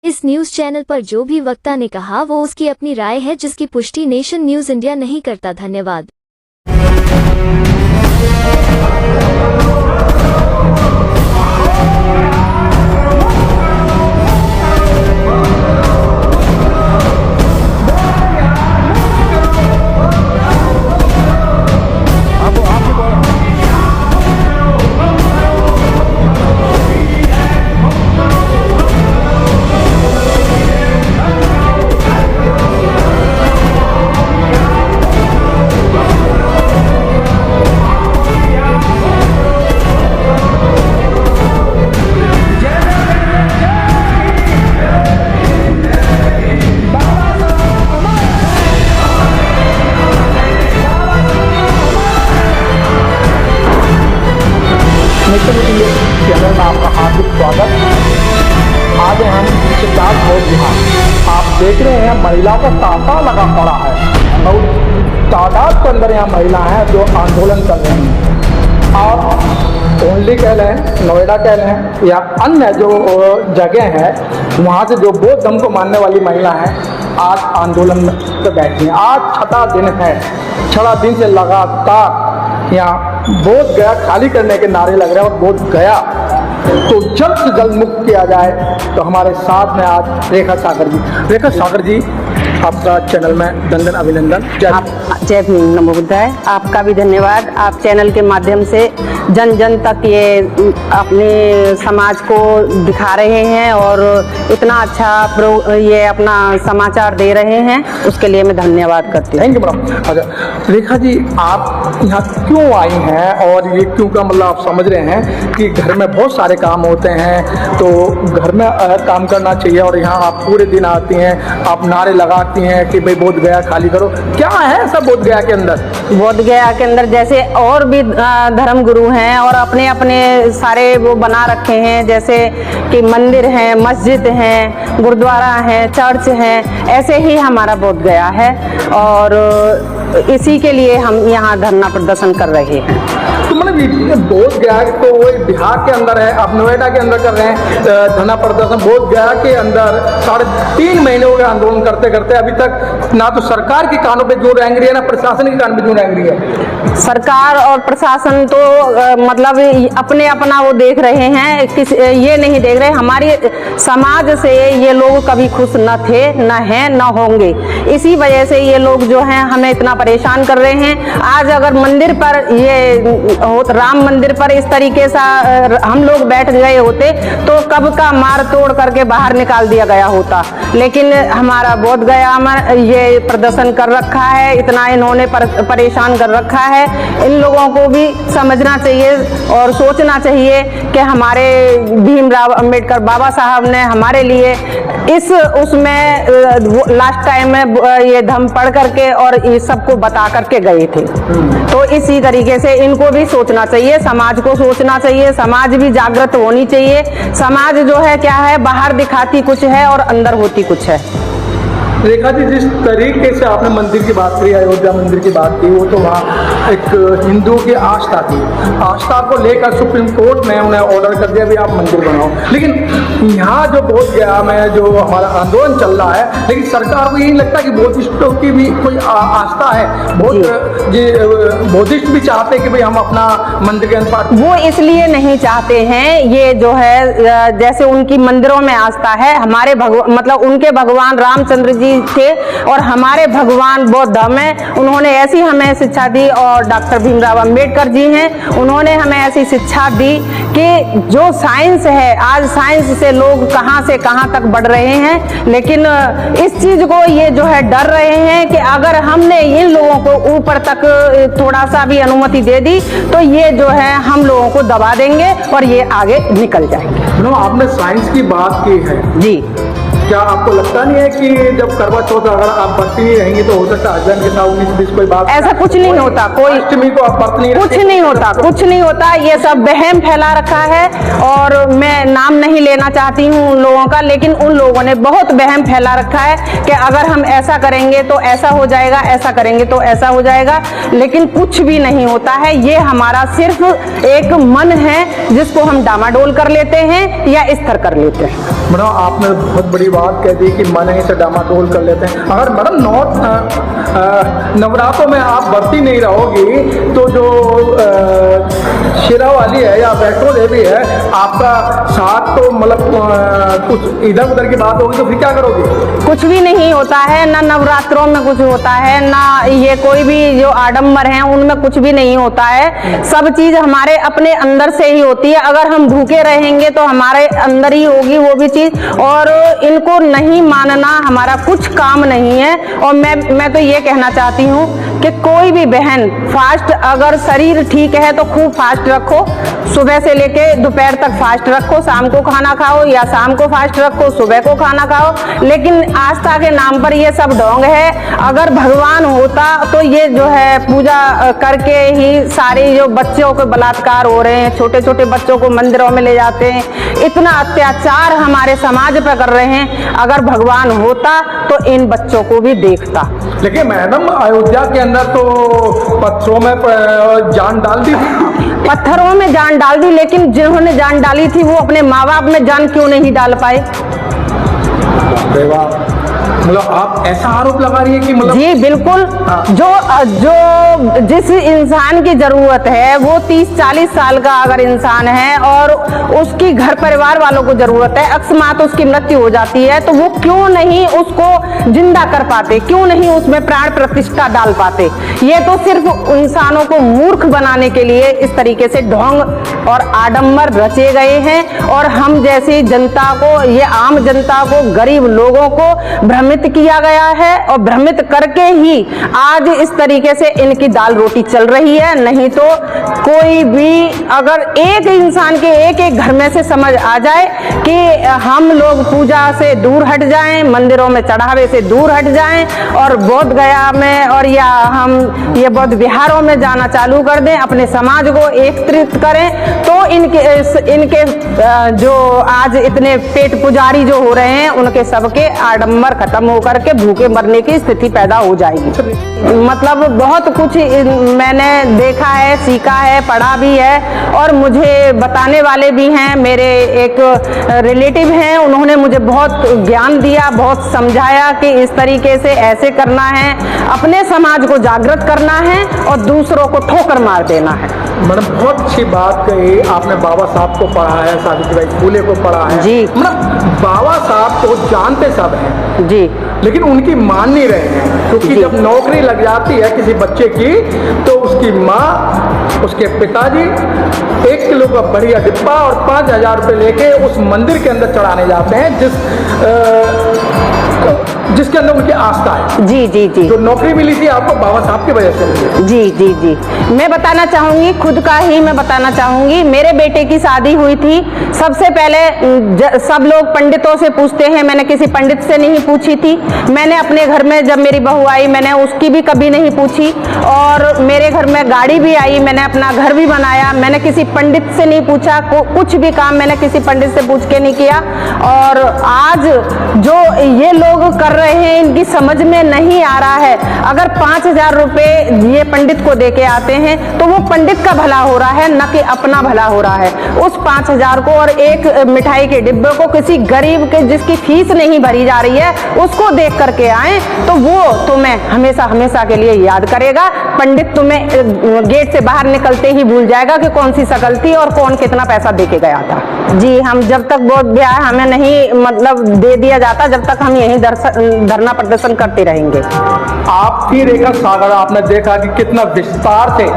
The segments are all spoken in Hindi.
इस न्यूज चैनल पर जो भी वक्ता ने कहा वो उसकी अपनी राय है, जिसकी पुष्टि नेशन न्यूज इंडिया नहीं करता। धन्यवाद। चैनल में आपका हार्दिक स्वागत। आज हम सिद्धार्थ बोध बिहार आप देख रहे हैं, महिलाओं का तांता लगा पड़ा है और तादाद के अंदर यहाँ महिला हैं जो आंदोलन कर रही हैं। और ओनली कह लें, नोएडा कह लें या अन्य जो जगह हैं, वहाँ से जो बौद्ध धर्म को मानने वाली महिला हैं आज आंदोलन में बैठी हैं। आज छठा दिन है, 6 दिन से लगातार यहाँ बोध गया खाली करने के नारे लग रहे हैं और बोध गया तो जल्द से जल्द मुक्त किया जाए। तो हमारे साथ में आज रेखा सागर जी। रेखा सागर जी, आपका चैनल में दंडन अभिनंदन। जय भीम, नमो बुद्धाय। आपका भी धन्यवाद। आप चैनल के माध्यम से जन जन तक ये अपने समाज को दिखा रहे हैं और इतना अच्छा ये अपना समाचार दे रहे हैं, उसके लिए मैं धन्यवाद करती हूँ। Thank you madam. अच्छा रेखा जी, आप यहाँ क्यों आई हैं और ये क्यों का मतलब आप समझ रहे हैं कि घर में बहुत सारे काम होते हैं तो घर में काम करना चाहिए और यहाँ आप पूरे दिन आती हैं, आप नारे लगाती हैं कि भाई बोध गया खाली करो। क्या है ऐसा बोध गया के अंदर? बोध गया के अंदर जैसे और भी धर्म गुरु हैं और अपने अपने सारे वो बना रखे हैं, जैसे कि मंदिर हैं, मस्जिद हैं, गुरुद्वारा हैं, चर्च हैं, ऐसे ही हमारा बोध गया है और इसी के लिए हम यहाँ धरना प्रदर्शन कर रहे हैं। तो मतलब बोध गया तो वो बिहार के अंदर है, आप नोएडा के अंदर कर रहे हैं धरना प्रदर्शन। बोध गया के अंदर 3.5 महीने हो गए आंदोलन करते करते, अभी तक ना तो सरकार के कानों पे जोर रेंग रही है ना प्रशासन के कान पे जोर रेंग रही है। सरकार और प्रशासन तो मतलब अपने अपना वो देख रहे हैं, ये नहीं देख रहे हमारी समाज से ये लोग कभी खुश न थे, न हैं, न होंगे। इसी वजह से ये लोग जो हैं हमें इतना परेशान कर रहे हैं। आज अगर मंदिर पर ये राम मंदिर पर इस तरीके से हम लोग बैठ गए होते तो कब का मार तोड़ करके बाहर निकाल दिया गया होता, लेकिन हमारा बोध गया में ये प्रदर्शन कर रखा है, इतना इन्होंने परेशान कर रखा है। इन लोगों को भी समझना चाहिए और सोचना चाहिए कि हमारे भीमराव अंबेडकर बाबा साहब ने हमारे लिए उसमें लास्ट टाइम में ये धम्म पढ़ करके और ये सबको बता करके गए थे। तो इसी तरीके से इनको भी सोचना चाहिए, समाज को सोचना चाहिए, समाज भी जागृत होनी चाहिए। समाज जो है क्या है, बाहर दिखाती कुछ है और अंदर होती कुछ है। रेखा जी, जिस तरीके से आपने मंदिर की बात करी, अयोध्या मंदिर की बात की, वो तो वहाँ एक हिंदुओं की आस्था थी, आस्था को लेकर सुप्रीम कोर्ट ने उन्हें ऑर्डर कर दिया भी आप मंदिर बनाओ। लेकिन यहाँ जो बोध गया में जो हमारा आंदोलन चल रहा है, लेकिन सरकार को यही लगता है कि बौद्धिस्टों की भी कोई आस्था है, बौद्धिस्ट भी चाहते हैं कि भाई हम अपना मंदिर के अंदर। वो इसलिए नहीं चाहते हैं, ये जो है जैसे उनकी मंदिरों में आस्था है, हमारे मतलब उनके भगवान रामचंद्र जी थे और हमारे भगवान बौद्ध में उन्होंने ऐसी हमें शिक्षा दी और डॉक्टर भीमराव अंबेडकर जी हैं, उन्होंने हमें ऐसी शिक्षा दी कि जो साइंस है, आज साइंस से लोग कहां से कहां तक बढ़ रहे हैं, लेकिन इस चीज को ये जो है डर रहे हैं कि अगर हमने इन लोगों को ऊपर तक थोड़ा सा भी अनुमति दे दी तो ये जो है हम लोगों को दबा देंगे और ये आगे निकल जाएंगे। आपने साइंस की बात की है जी, क्या आपको लगता नहीं है कि जब करवा चौथ अगर आप बरती नहीं रहेंगी तो हो सकता है हस्बैंड के साथ 19-20 कोई बात? ऐसा कुछ नहीं होता, कोई अष्टमी को आप बरत नहीं कुछ नहीं होता, कुछ नहीं होता। ये सब वहम फैला रखा है और मैं नाम नहीं लेना चाहती हूँ उन लोगों का, लेकिन उन लोगों ने बहुत वहम फैला रखा है कि अगर हम ऐसा करेंगे तो ऐसा हो जाएगा, ऐसा करेंगे तो ऐसा हो जाएगा, लेकिन कुछ भी नहीं होता है। ये हमारा सिर्फ एक मन है जिसको हम डामाडोल कर लेते हैं या स्थिर कर लेते हैं। मैडम आपने बहुत बड़ी बात कह दी कि मन है से डामाडोल कर लेते हैं। अगर मैडम नवरात्रों में आप बरती नहीं रहोगी तो जो शिरा वाली है या वैष्णो देवी है आपका साथ तो मतलब कुछ इधर उधर की बात होगी तो फिर क्या करोगे? कुछ भी नहीं होता है, ना नवरात्रों में कुछ होता है, ना ये कोई भी जो आडंबर हैं उनमें कुछ भी नहीं होता है। सब चीज हमारे अपने अंदर से ही होती है। अगर हम भूखे रहेंगे तो हमारे अंदर ही होगी वो भी चीज, और इनको नहीं मानना हमारा कुछ काम नहीं है। और मैं तो ये कहना चाहती हूँ कि कोई भी बहन फास्ट, अगर शरीर ठीक है तो खूब फास्ट रखो, सुबह से लेके दोपहर तक फास्ट रखो, शाम को खाना खाओ या शाम को फास्ट रखो, सुबह को खाना खाओ। लेकिन आस्था के नाम पर ये सब ढोंग है। अगर भगवान होता तो ये जो है पूजा करके ही सारे जो बच्चों के बलात्कार हो रहे हैं, छोटे छोटे बच्चों को मंदिरों में ले जाते हैं, इतना अत्याचार हमारे समाज पर कर रहे हैं। अगर भगवान होता तो इन बच्चों को भी देखता। लेकिन मैडम अयोध्या के अंदर तो पत्थरों में जान डाल दी थी। पत्थरों में जान डाल दी, लेकिन जिन्होंने जान डाली थी वो अपने माँ बाप में जान क्यों नहीं डाल पाए? मतलब आप ऐसा आरोप लगा रही है कि मतलब जी बिल्कुल। जो जिस इंसान की जरूरत है वो 30-40 साल का अगर इंसान है और उसकी घर परिवार वालों को जरूरत है, अकस्मात उसकी मृत्यु हो जाती है, तो वो क्यों नहीं उसको जिंदा कर पाते, क्यों नहीं उसमें प्राण प्रतिष्ठा डाल पाते? ये तो सिर्फ इंसानों को मूर्ख बनाने के लिए इस तरीके से ढोंग और आडंबर रचे गए हैं। और हम जैसी जनता को, ये आम जनता को, गरीब लोगों को भ्रमित किया गया है और भ्रमित करके ही आज इस तरीके से इनकी दाल रोटी चल रही है। नहीं तो कोई भी, अगर एक इंसान के एक घर में से समझ आ जाए कि हम लोग पूजा से दूर हट जाएं, मंदिरों में चढ़ावे से दूर हट जाएं और बोध गया में और या हम ये बौद्ध विहारों में जाना चालू कर दें, अपने समाज को एकत्रित करें, तो इनके जो आज इतने पेट पुजारी जो हो रहे हैं उनके सबके आडंबर खत्म होकर के भूखे मरने की स्थिति पैदा हो जाएगी। मतलब बहुत कुछ मैंने देखा है, सीखा है, पढ़ा भी है और मुझे बताने वाले भी हैं। मेरे एक रिलेटिव हैं, उन्होंने मुझे बहुत ज्ञान दिया, बहुत समझाया कि इस तरीके से ऐसे करना है, अपने समाज को जागृत करना है और दूसरों को ठोकर मार देना है। मैडम बहुत अच्छी बात कही आपने। बाबा साहब को पढ़ा है, सावित्रीबाई फुले को पढ़ा है जी। मतलब बाबा साहब को जानते सब हैं जी, लेकिन उनकी मान नहीं रहे हैं, क्योंकि जब नौकरी लग जाती है किसी बच्चे की तो उसकी माँ, उसके पिताजी 1 किलो का बढ़िया डिब्बा और 5,000 रुपये लेके उस मंदिर के अंदर चढ़ाने जाते हैं जिसके अंदर उनकी आस्था है। जी जी जी। जो नौकरी मिली थी आपको बाबा साहब की वजह से मिली। जी जी जी। मैं बताना चाहूंगी, खुद का ही मैं बताना चाहूंगी। मेरे बेटे की शादी हुई थी, सबसे पहले सब लोग पंडितों से पूछते हैं, मैंने किसी पंडित से नहीं पूछी थी। मैंने अपने घर में जब मेरी बहू आई मैंने उसकी भी कभी नहीं पूछी, और मेरे घर में गाड़ी भी आई, मैंने अपना घर भी बनाया, मैंने किसी पंडित से नहीं पूछा, कुछ भी काम मैंने किसी पंडित से पूछ के नहीं किया। और आज जो ये लोग कर रहे हैं इनकी समझ में नहीं आ रहा है। अगर 5,000 रुपए ये पंडित को दे के आते हैं तो वो पंडित का भला हो रहा है, न कि अपना भला हो रहा है। उस 5,000 को और एक मिठाई के डिब्बे को किसी गरीब के जिसकी फीस नहीं भरी जा रही है उसको देख करके आए तो वो तुम्हें हमेशा हमेशा के लिए याद करेगा। पंडित तुम्हें गेट से बाहर निकलते ही भूल जाएगा कि कौन सी शकल थी और कौन कितना पैसा दे के गया था। जी, हम जब तक बोध गया हमें नहीं मतलब दे दिया जाता, जब तक हम यहीं धरना प्रदर्शन करते रहेंगे। आपकी रेखा सागर आपने देखा कि कितना विस्तार से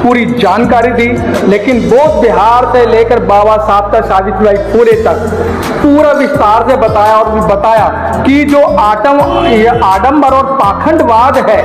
पूरी जानकारी दी, लेकिन बोध बिहार से लेकर बाबा साहब तक, सावित्रीबाई फुले तक पूरा विस्तार से बताया और बताया कि जो ये आडंबर और पाखंडवाद है,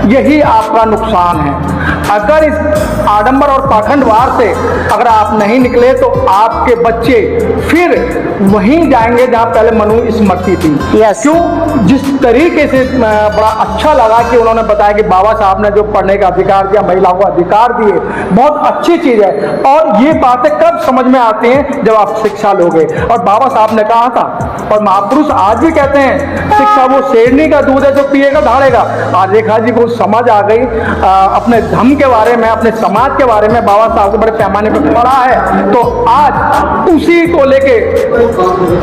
यही आपका नुकसान है। अगर इस आडंबर और पाखंडवाद से अगर आप नहीं निकले तो आपके बच्चे फिर वहीं जाएंगे जहां पहले मनु स्मृति थी। Yes. क्यों? जिस तरीके से बड़ा अच्छा लगा कि उन्होंने बताया कि बाबा साहब ने जो पढ़ने का अधिकार दिया, महिलाओं को अधिकार दिए, बहुत अच्छी चीज है। और ये बातें कब समझ में आती हैं? जब आप शिक्षा लोगे। और बाबा साहब ने कहा था, और महापुरुष आज भी कहते हैं, शिक्षा वो शेरनी का दूध है जो पिएगा दहाड़ेगा। आज रेखा जी को समझ आ गई अपने धर्म के बारे में, अपने समाज के बारे में, बाबा साहब के बड़े पैमाने पर पढ़ा है, तो आज उसी को लेके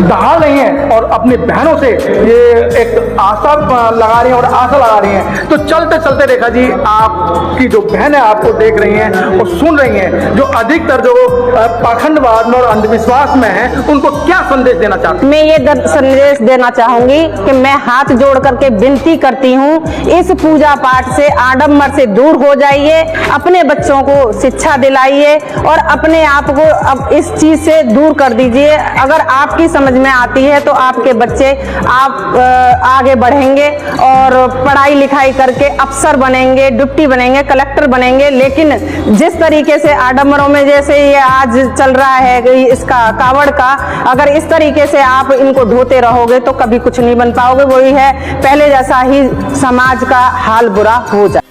दहाड़ रही हैं और अपनी बहनों से ये एक आशा लगा रही हैं और आशा लगा रही हैं। तो चलते चलते रेखा जी, आपकी जो बहन है आपको देख रही हैं और सुन रही हैं, जो अधिकतर जो पाखंडवाद में और अंधविश्वास में है, उनको क्या संदेश देना चाहते हैं? मैं ये संदेश देना चाहूंगी कि मैं हाथ जोड़ करके विनती करती हूँ, इस पूजा पाठ से, आडंबर से दूर हो जाइए, अपने बच्चों को शिक्षा दिलाइए और अपने आप को अब इस चीज से दूर कर दीजिए। अगर आपकी समझ में आती है तो आपके बच्चे आगे बढ़ेंगे और पढ़ाई लिखाई करके अफसर बनेंगे, डिप्टी बनेंगे, कलेक्टर बनेंगे। लेकिन जिस तरीके से आडंबरों में जैसे ये आज चल रहा है इसका कावड़ का, अगर इस तरीके से आप इनको धोते रहोगे तो कभी कुछ नहीं बन पाओगे। वही है, पहले जैसा ही समाज का हाल बुरा हो जाए।